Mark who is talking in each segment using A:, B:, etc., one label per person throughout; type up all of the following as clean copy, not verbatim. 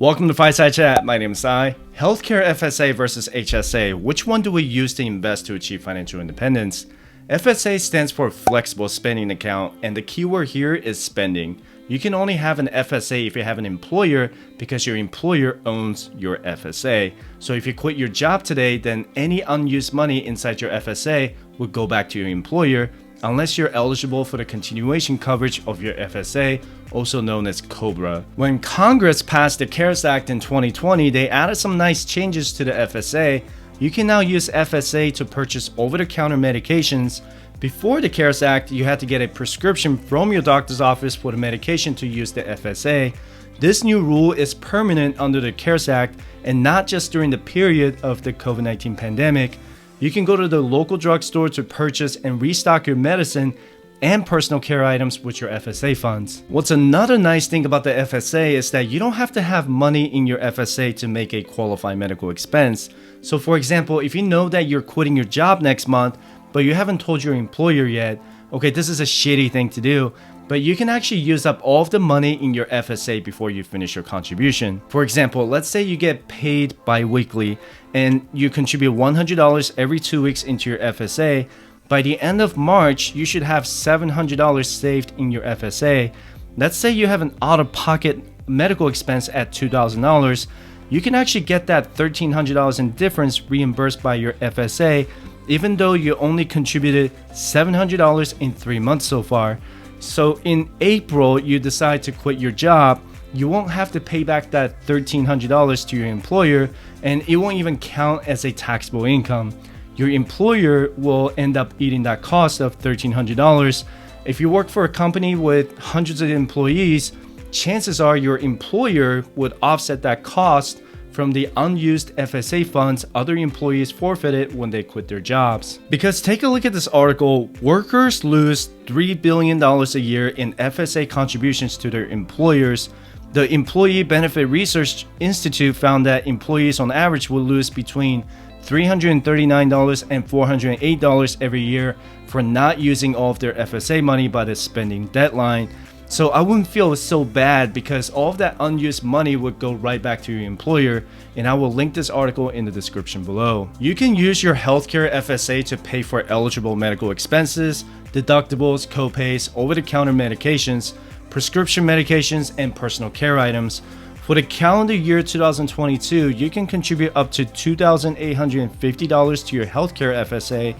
A: Welcome to Fireside Chat. My name is Sai. Healthcare FSA versus HSA. Which one do we use to invest to achieve financial independence? FSA stands for Flexible Spending Account, and the keyword here is spending. You can only have an FSA if you have an employer because your employer owns your FSA. So if you quit your job today, then any unused money inside your FSA would go back to your employer unless you're eligible for the continuation coverage of your FSA, also known as COBRA. When Congress passed the CARES Act in 2020, they added some nice changes to the FSA. You can now use FSA to purchase over-the-counter medications. Before the CARES Act, you had to get a prescription from your doctor's office for the medication to use the FSA. This new rule is permanent under the CARES Act and not just during the period of the COVID-19 pandemic. You can go to the local drugstore to purchase and restock your medicine and personal care items with your FSA funds. What's another nice thing about the FSA is that you don't have to have money in your FSA to make a qualified medical expense. So for example, if you know that you're quitting your job next month, but you haven't told your employer yet, okay, this is a shitty thing to do, but you can actually use up all of the money in your FSA before you finish your contribution. For example, let's say you get paid bi-weekly and you contribute $100 every 2 weeks into your FSA. By the end of March, you should have $700 saved in your FSA. Let's say you have an out-of-pocket medical expense at $2,000. You can actually get that $1,300 in difference reimbursed by your FSA, even though you only contributed $700 in 3 months so far. So in April, you decide to quit your job, you won't have to pay back that $1,300 to your employer, and it won't even count as a taxable income. Your employer will end up eating that cost of $1,300. If you work for a company with hundreds of employees, chances are your employer would offset that cost from the unused FSA funds other employees forfeited when they quit their jobs. Because take a look at this article, workers lose $3 billion a year in FSA contributions to their employers. The Employee Benefit Research Institute found that employees on average will lose between $339 and $408 every year for not using all of their FSA money by the spending deadline. So I wouldn't feel so bad because all of that unused money would go right back to your employer, and I will link this article in the description below. You can use your healthcare FSA to pay for eligible medical expenses, deductibles, copays, over-the-counter medications, prescription medications, and personal care items. For the calendar year 2022, you can contribute up to $2,850 to your healthcare FSA.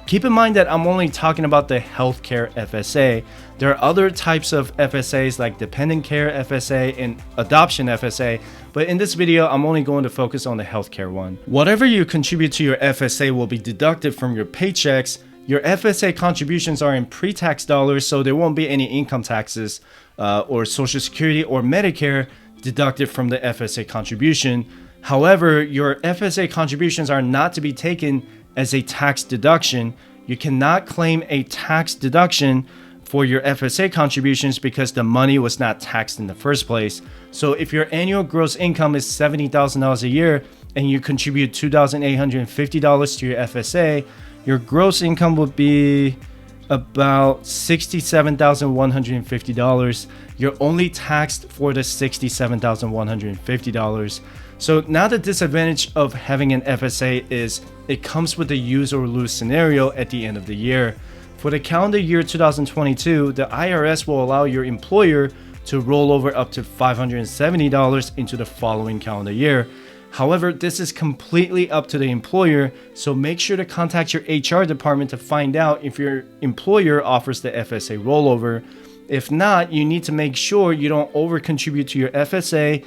A: Keep in mind that I'm only talking about the healthcare FSA. There are other types of FSAs like dependent care FSA and adoption FSA, but in this video, I'm only going to focus on the healthcare one. Whatever you contribute to your FSA will be deducted from your paychecks. Your FSA contributions are in pre-tax dollars, so there won't be any income taxes or Social Security or Medicare deducted from the FSA contribution. However, your FSA contributions are not to be taken as a tax deduction. You cannot claim a tax deduction for your FSA contributions because the money was not taxed in the first place. So if your annual gross income is $70,000 a year and you contribute $2,850 to your FSA, your gross income would be about $67,150. You're only taxed for the $67,150. So now the disadvantage of having an FSA is it comes with a use or lose scenario at the end of the year. For the calendar year 2022, the IRS will allow your employer to roll over up to $570 into the following calendar year. However, this is completely up to the employer, so make sure to contact your HR department to find out if your employer offers the FSA rollover. If not, you need to make sure you don't over-contribute to your FSA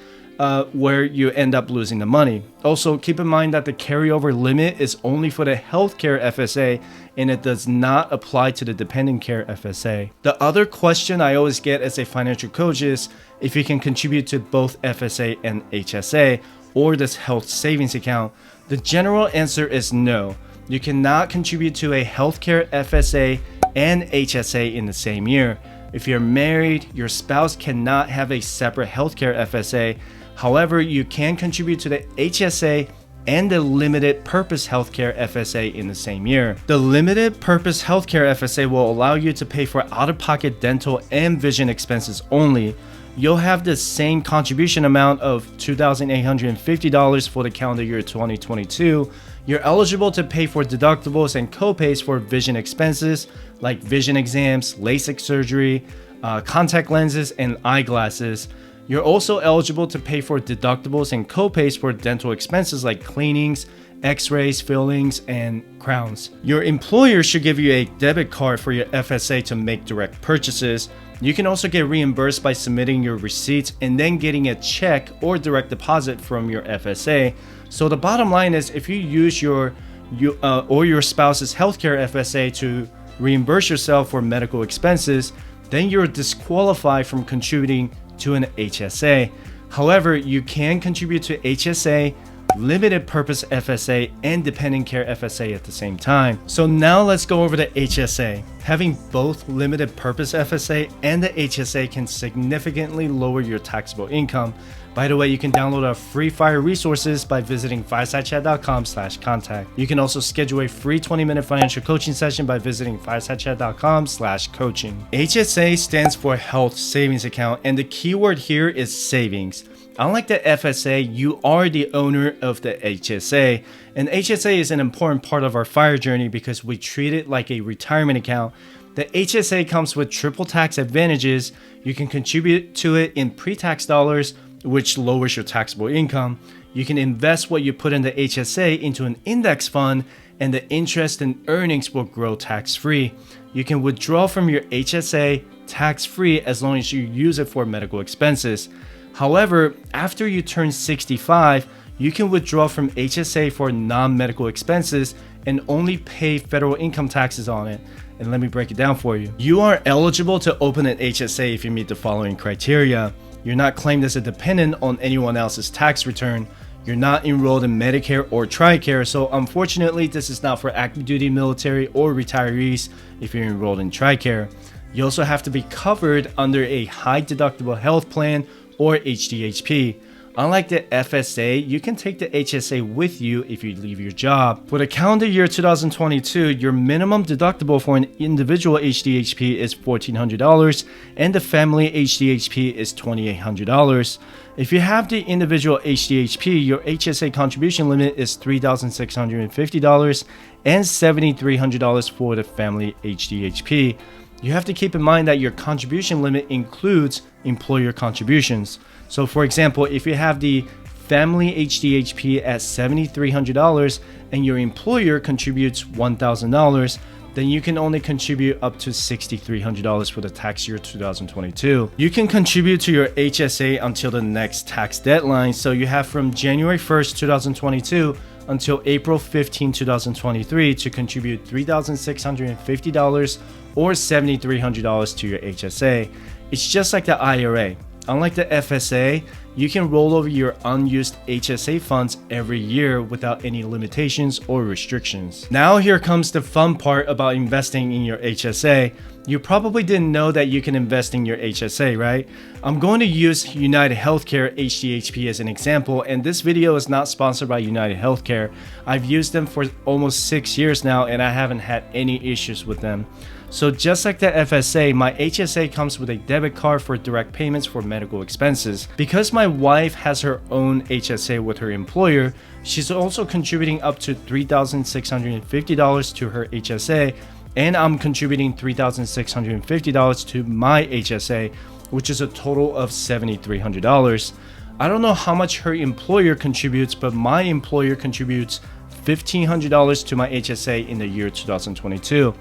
A: where you end up losing the money. Also, keep in mind that the carryover limit is only for the healthcare FSA and it does not apply to the dependent care FSA. The other question I always get as a financial coach is if you can contribute to both FSA and HSA or this health savings account. The general answer is no. You cannot contribute to a healthcare FSA and HSA in the same year. If you're married, your spouse cannot have a separate healthcare FSA. However, you can contribute to the HSA and the limited purpose healthcare FSA in the same year. The limited purpose healthcare FSA will allow you to pay for out-of-pocket dental and vision expenses only. you'll have the same contribution amount of $2,850 for the calendar year 2022. You're eligible to pay for deductibles and co-pays for vision expenses like vision exams, LASIK surgery, contact lenses, and eyeglasses. You're also eligible to pay for deductibles and co-pays for dental expenses like cleanings, x-rays, fillings, and crowns. Your employer should give you a debit card for your FSA to make direct purchases. You can also get reimbursed by submitting your receipts and then getting a check or direct deposit from your FSA. So the bottom line is, if you use your or your spouse's healthcare FSA to reimburse yourself for medical expenses, then you're disqualified from contributing to an HSA. However, you can contribute to HSA, limited purpose FSA, and dependent care FSA at the same time. So now let's go over the HSA. Having both limited purpose FSA and the HSA can significantly lower your taxable income. By the way, you can download our free fire resources by visiting firesidechat.com/contact. You can also schedule a free 20-minute financial coaching session by visiting firesidechat.com/coaching. HSA stands for Health Savings Account, and the keyword here is savings. Unlike the FSA, you are the owner of the HSA, and HSA is an important part of our FIRE journey because we treat it like a retirement account. The HSA comes with triple tax advantages. You can contribute to it in pre-tax dollars, which lowers your taxable income. You can invest what you put in the HSA into an index fund, and the interest and earnings will grow tax-free. You can withdraw from your HSA tax-free as long as you use it for medical expenses. However, after you turn 65, you can withdraw from HSA for non-medical expenses and only pay federal income taxes on it. And let me break it down for you. You are eligible to open an HSA if you meet the following criteria. You're not claimed as a dependent on anyone else's tax return. You're not enrolled in Medicare or TRICARE, so unfortunately this is not for active duty military or retirees if you're enrolled in TRICARE. You also have to be covered under a high deductible health plan or HDHP. Unlike the FSA, you can take the HSA with you if you leave your job. For the calendar year 2022, your minimum deductible for an individual HDHP is $1,400 and the family HDHP is $2,800. If you have the individual HDHP, your HSA contribution limit is $3,650 and $7,300 for the family HDHP. You have to keep in mind that your contribution limit includes employer contributions. So for example, if you have the family HDHP at $7,300 and your employer contributes $1,000, then you can only contribute up to $6,300 for the tax year 2022. You can contribute to your HSA until the next tax deadline. So you have from January 1st, 2022 until April 15, 2023 to contribute $3,650 or $7,300 to your HSA. It's just like the IRA. Unlike the FSA, you can roll over your unused HSA funds every year without any limitations or restrictions. Now here comes the fun part about investing in your HSA. You probably didn't know that you can invest in your HSA, right? I'm going to use United Healthcare HDHP as an example, and this video is not sponsored by United Healthcare. I've used them for almost 6 years now and I haven't had any issues with them. So just like the FSA, my HSA comes with a debit card for direct payments for medical expenses. Because my wife has her own HSA with her employer, she's also contributing up to $3,650 to her HSA, and I'm contributing $3,650 to my HSA, which is a total of $7,300. I don't know how much her employer contributes, but my employer contributes $1,500 to my HSA in the year 2022.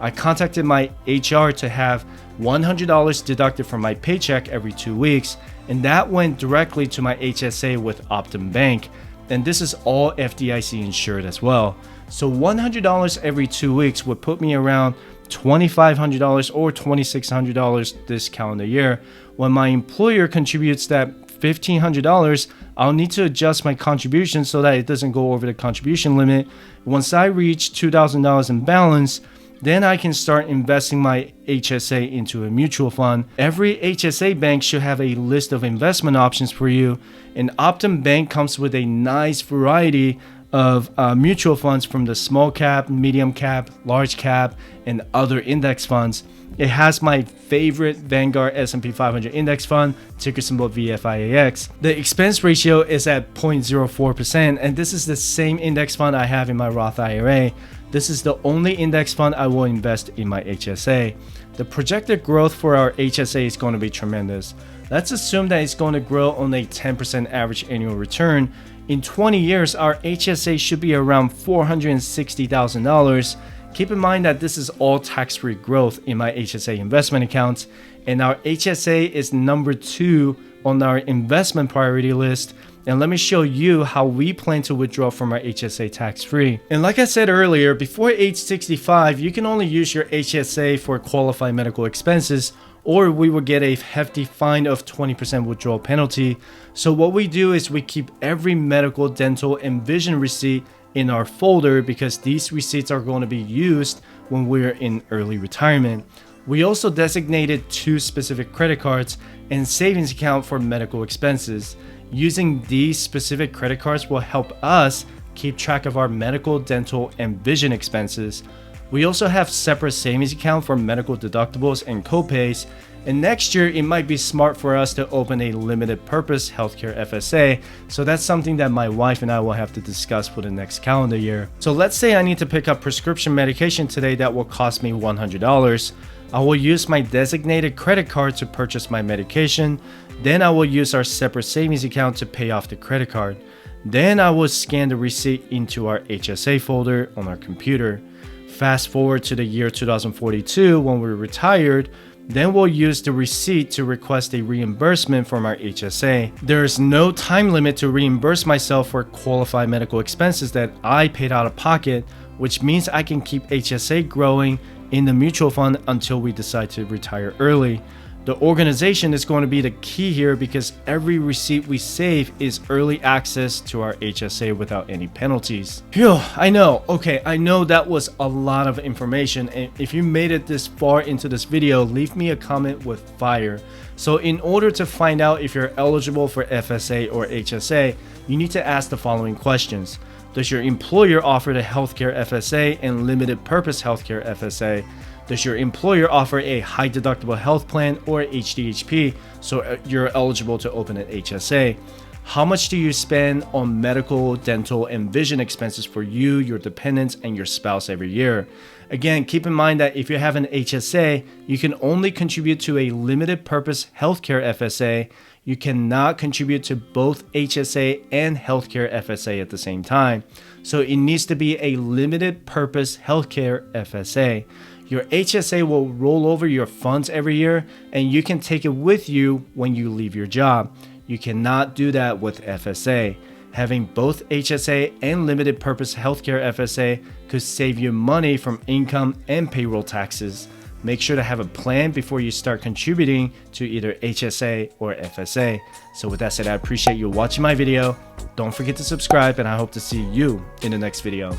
A: I contacted my HR to have $100 deducted from my paycheck every 2 weeks, and that went directly to my HSA with Optum Bank, and this is all FDIC insured as well. So $100 every 2 weeks would put me around $2,500 or $2,600 this calendar year. When my employer contributes that $1,500, I'll need to adjust my contribution so that it doesn't go over the contribution limit. Once I reach $2,000 in balance, then I can start investing my HSA into a mutual fund. Every HSA bank should have a list of investment options for you, and Optum Bank comes with a nice variety of mutual funds from the small cap, medium cap, large cap, and other index funds. It has my favorite Vanguard S&P 500 index fund, ticker symbol VFIAX. The expense ratio is at 0.04%, and this is the same index fund I have in my Roth IRA. This is the only index fund I will invest in my HSA. The projected growth for our HSA is going to be tremendous. Let's assume that it's going to grow on a 10% average annual return. In 20 years, our HSA should be around $460,000. Keep in mind that this is all tax-free growth in my HSA investment accounts, and our HSA is number 2 on our investment priority list. And let me show you how we plan to withdraw from our HSA tax-free. And like I said earlier, before age 65, you can only use your HSA for qualified medical expenses, or we will get a hefty fine of 20% withdrawal penalty. So what we do is we keep every medical, dental, and vision receipt in our folder because these receipts are going to be used when we're in early retirement. We also designated 2 specific credit cards and savings account for medical expenses. Using these specific credit cards will help us keep track of our medical, dental, and vision expenses. We also have separate savings account for medical deductibles and copays. And next year, it might be smart for us to open a limited purpose healthcare FSA. So that's something that my wife and I will have to discuss for the next calendar year. So let's say I need to pick up prescription medication today that will cost me $100. I will use my designated credit card to purchase my medication. Then I will use our separate savings account to pay off the credit card. Then I will scan the receipt into our HSA folder on our computer. Fast forward to the year 2042 when we're retired, then we'll use the receipt to request a reimbursement from our HSA. There is no time limit to reimburse myself for qualified medical expenses that I paid out of pocket, which means I can keep HSA growing in the mutual fund until we decide to retire early. The organization is going to be the key here because every receipt we save is early access to our HSA without any penalties. Phew, I know. Okay, I know that was a lot of information, and if you made it this far into this video, leave me a comment with fire. So in order to find out if you're eligible for FSA or HSA, you need to ask the following questions. Does your employer offer the healthcare FSA and limited purpose healthcare FSA? Does your employer offer a high deductible health plan or HDHP so you're eligible to open an HSA? How much do you spend on medical, dental, and vision expenses for you, your dependents, and your spouse every year? Again, keep in mind that if you have an HSA, you can only contribute to a limited purpose healthcare FSA. You cannot contribute to both HSA and healthcare FSA at the same time. So it needs to be a limited purpose healthcare FSA. Your HSA will roll over your funds every year, and you can take it with you when you leave your job. You cannot do that with FSA. Having both HSA and limited purpose healthcare FSA could save you money from income and payroll taxes. Make sure to have a plan before you start contributing to either HSA or FSA. So with that said, I appreciate you watching my video. Don't forget to subscribe, and I hope to see you in the next video.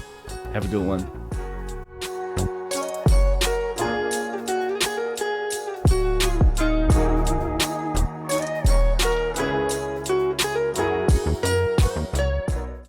A: Have a good one.